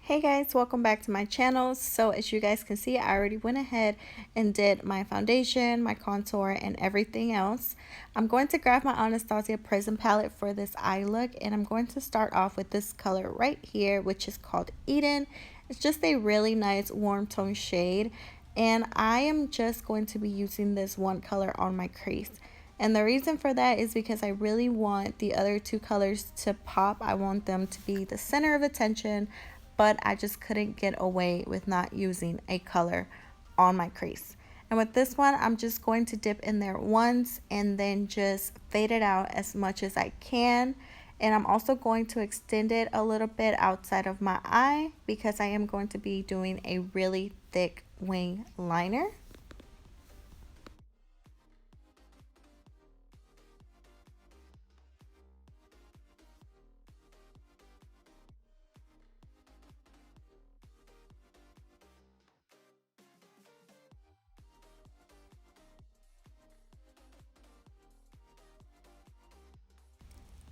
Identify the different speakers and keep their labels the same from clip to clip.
Speaker 1: Hey guys, welcome back to my channel. So as you guys can see, I already went ahead and did my foundation, my contour, and everything else. I'm going to grab my Anastasia Prism palette for this eye look, and I'm going to start off with this color right here, which is called Eden. It's just a really nice warm tone shade, and I am just going to be using this one color on my crease. And the reason for that is because I really want the other two colors to pop. I want them to be the center of attention, but I just couldn't get away with not using a color on my crease. And with this one, I'm just going to dip in there once and then just fade it out as much as I can. And I'm also going to extend it a little bit outside of my eye because I am going to be doing a really thick wing liner.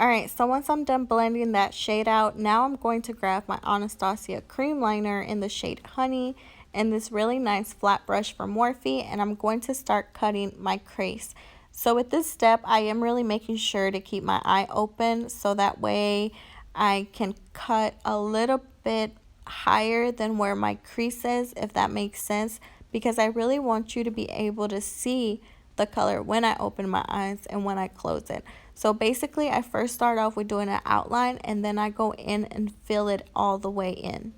Speaker 1: Alright, so once I'm done blending that shade out, now I'm going to grab my Anastasia cream liner in the shade Honey and this really nice flat brush from Morphe, and I'm going to start cutting my crease. So with this step, I am really making sure to keep my eye open so that way I can cut a little bit higher than where my crease is, if that makes sense, because I really want you to be able to see the color when I open my eyes and when I close it. So basically, I first start off with doing an outline and then I go in and fill it all the way in.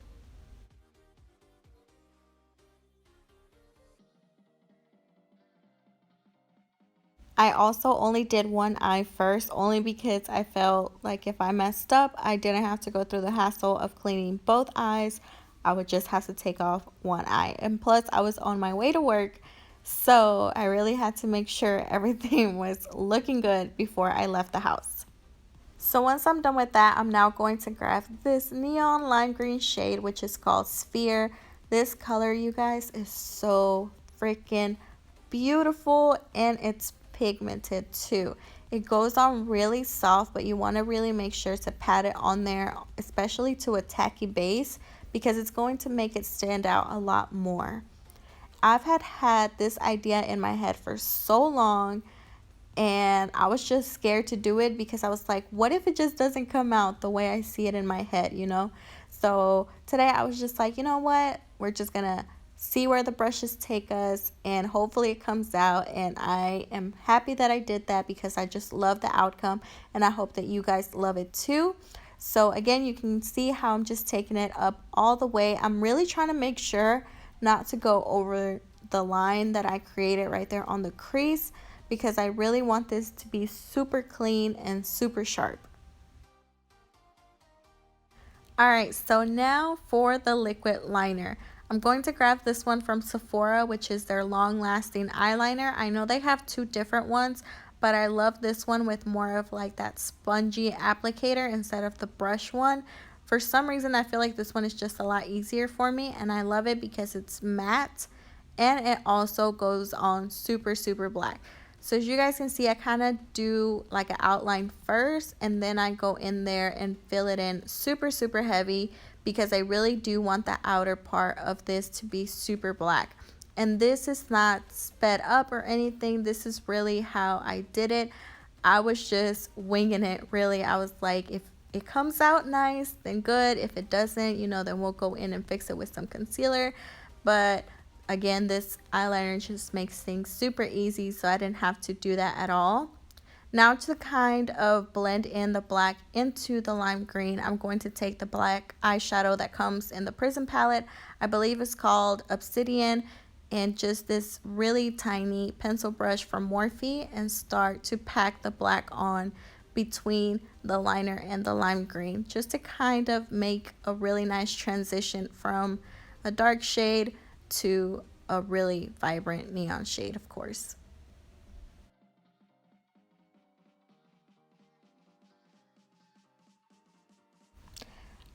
Speaker 1: I also only did one eye first, only because I felt like if I messed up, I didn't have to go through the hassle of cleaning both eyes. I would just have to take off one eye. And plus, I was on my way to work, so I really had to make sure everything was looking good before I left the house. So once I'm done with that, I'm now going to grab this neon lime green shade, which is called Sphere. This color, you guys, is so freaking beautiful, and it's pigmented too. It goes on really soft, but you want to really make sure to pat it on there, especially to a tacky base, because it's going to make it stand out a lot more. I've had this idea in my head for so long, and I was just scared to do it because I was like, what if it just doesn't come out the way I see it in my head, you know? So today I was just like, you know what? We're just gonna see where the brushes take us, and hopefully it comes out. And I am happy that I did that because I just love the outcome, and I hope that you guys love it too. So again, you can see how I'm just taking it up all the way. I'm really trying to make sure not to go over the line that I created right there on the crease, because I really want this to be super clean and super sharp. Alright, so now for the liquid liner. I'm going to grab this one from Sephora, which is their long-lasting eyeliner. I know they have two different ones, but I love this one with more of like that spongy applicator instead of the brush one. For some reason, I feel like this one is just a lot easier for me, and I love it because it's matte and it also goes on super black. So as you guys can see, I kind of do like an outline first, and then I go in there and fill it in super heavy because I really do want the outer part of this to be super black. And this is not sped up or anything. This is really how I did it. I was just winging it, really. I was like, if it comes out nice, then good. If it doesn't, you know, then we'll go in and fix it with some concealer. But again, this eyeliner just makes things super easy, so I didn't have to do that at all. Now to kind of blend in the black into the lime green, I'm going to take the black eyeshadow that comes in the Prism palette. I believe it's called Obsidian, and just this really tiny pencil brush from Morphe, and start to pack the black on between the liner and the lime green, just to kind of make a really nice transition from a dark shade to a really vibrant neon shade, of course.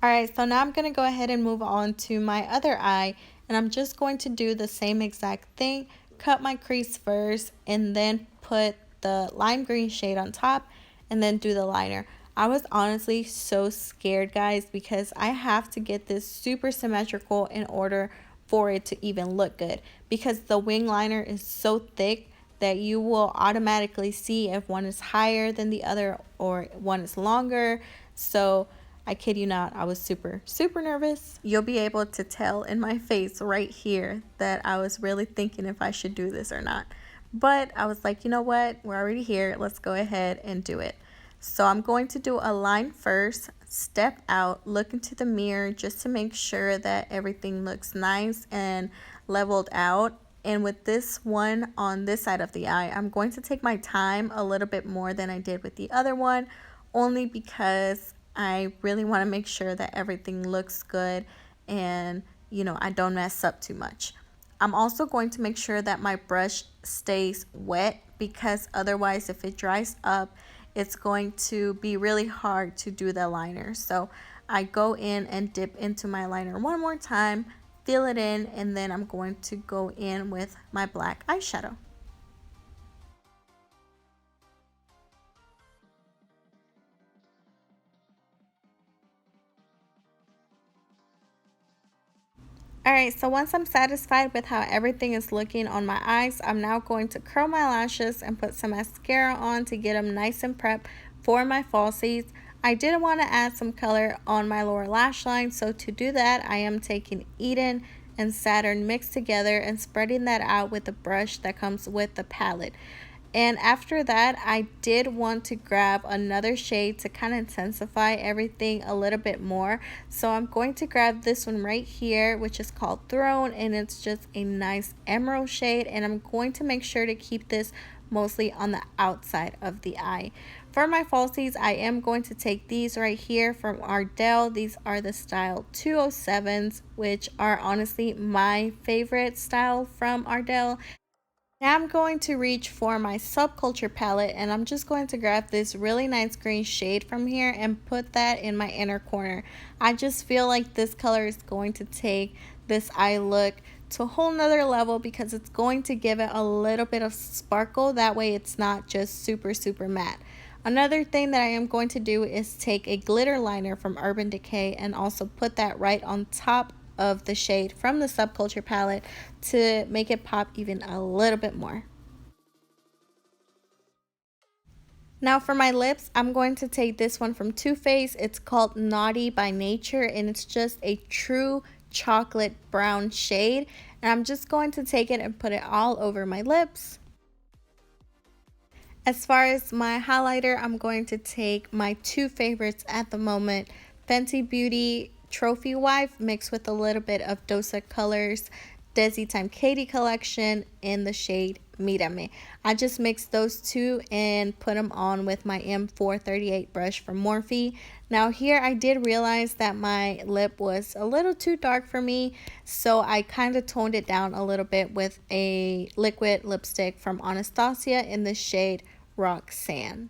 Speaker 1: Alright, so now I'm going to go ahead and move on to my other eye, and I'm just going to do the same exact thing, cut my crease first, and then put the lime green shade on top, and then do the liner. I was honestly so scared, guys, because I have to get this super symmetrical in order for it to even look good, because the wing liner is so thick that you will automatically see if one is higher than the other or one is longer. So I kid you not, I was super nervous. You'll be able to tell in my face right here that I was really thinking if I should do this or not. But I was like, you know what? We're already here. Let's go ahead and do it. So I'm going to do a line first, step out, look into the mirror just to make sure that everything looks nice and leveled out. And with this one on this side of the eye, I'm going to take my time a little bit more than I did with the other one, only because I really want to make sure that everything looks good and, you know, I don't mess up too much. I'm also going to make sure that my brush stays wet, because otherwise if it dries up, it's going to be really hard to do the liner. So I go in and dip into my liner one more time, fill it in, and then I'm going to go in with my black eyeshadow. Alright, so once I'm satisfied with how everything is looking on my eyes, I'm now going to curl my lashes and put some mascara on to get them nice and prepped for my falsies. I did want to add some color on my lower lash line, so to do that, I am taking Eden and Saturn mixed together and spreading that out with the brush that comes with the palette. And after that, I did want to grab another shade to kind of intensify everything a little bit more. So I'm going to grab this one right here, which is called Throne, and it's just a nice emerald shade. And I'm going to make sure to keep this mostly on the outside of the eye. For my falsies, I am going to take these right here from Ardell. These are the style 207s, which are honestly my favorite style from Ardell. Now I'm going to reach for my Subculture palette, and I'm just going to grab this really nice green shade from here and put that in my inner corner. I just feel like this color is going to take this eye look to a whole nother level, because it's going to give it a little bit of sparkle. That way it's not just super matte. Another thing that I am going to do is take a glitter liner from Urban Decay and also put that right on top of the shade from the Subculture palette to make it pop even a little bit more. Now for my lips, I'm going to take this one from Too Faced. It's called Naughty by Nature, and it's just a true chocolate brown shade. And I'm just going to take it and put it all over my lips. As far as my highlighter, I'm going to take my two favorites at the moment, Fenty Beauty Trophy Wife mixed with a little bit of Dosa Colors Desi Time Katie collection in the shade Mírame. I just mixed those two and put them on with my M438 brush from Morphe. Now here I did realize that my lip was a little too dark for me, so I kind of toned it down a little bit with a liquid lipstick from Anastasia in the shade Roxanne.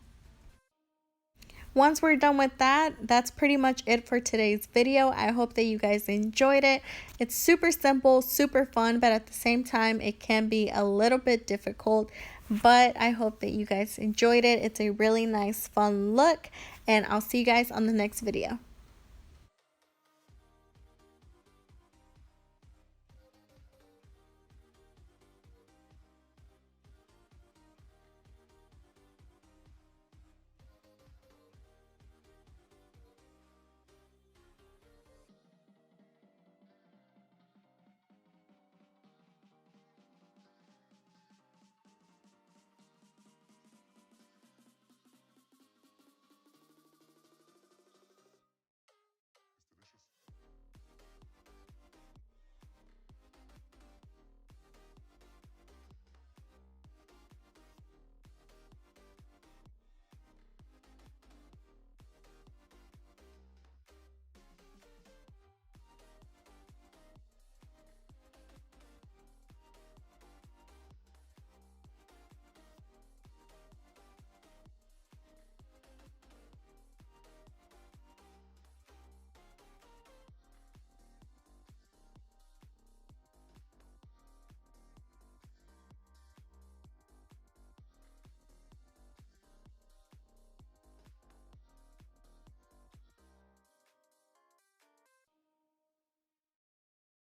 Speaker 1: Once we're done with that, that's pretty much it for today's video. I hope that you guys enjoyed it. It's super simple, super fun, but at the same time, it can be a little bit difficult. But I hope that you guys enjoyed it. It's a really nice, fun look, and I'll see you guys on the next video.